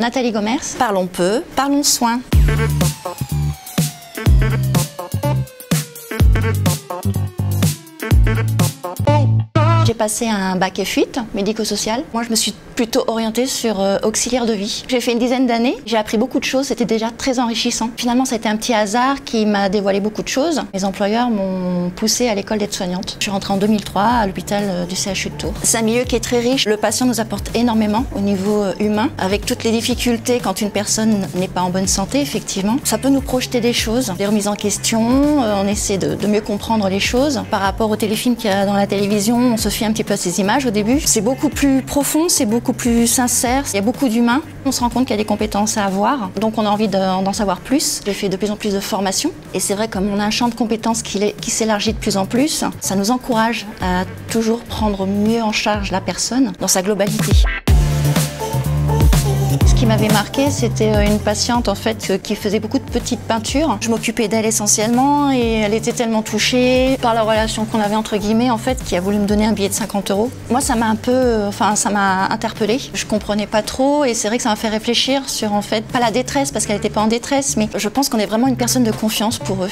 Nathalie Gomers, parlons peu, parlons soin. J'ai passé un bac F8, médico-social. Moi, je me suis plutôt orientée sur auxiliaire de vie. J'ai fait une dizaine d'années, j'ai appris beaucoup de choses, c'était déjà très enrichissant. Finalement, ça a été un petit hasard qui m'a dévoilé beaucoup de choses. Mes employeurs m'ont poussée à l'école d'aide-soignante. Je suis rentrée en 2003 à l'hôpital du CHU de Tours. C'est un milieu qui est très riche. Le patient nous apporte énormément au niveau humain, avec toutes les difficultés quand une personne n'est pas en bonne santé, effectivement. Ça peut nous projeter des choses, des remises en question, on essaie de mieux comprendre les choses. Par rapport aux téléfilms qu'il y a dans la télévision, on se fie un petit peu à ces images au début. C'est beaucoup plus profond, c'est beaucoup plus sincère, il y a beaucoup d'humains. On se rend compte qu'il y a des compétences à avoir, donc on a envie d'en savoir plus. J'ai fait de plus en plus de formations et c'est vrai, comme on a un champ de compétences qui s'élargit de plus en plus, ça nous encourage à toujours prendre mieux en charge la personne dans sa globalité. Ce qui m'avait marqué, c'était une patiente en fait qui faisait beaucoup de petites peintures. Je m'occupais d'elle essentiellement et elle était tellement touchée par la relation qu'on avait entre guillemets en fait, qui a voulu me donner un billet de 50 €. Moi, ça m'a ça m'a interpellée. Je comprenais pas trop et c'est vrai que ça m'a fait réfléchir sur en fait pas la détresse parce qu'elle n'était pas en détresse, mais je pense qu'on est vraiment une personne de confiance pour eux.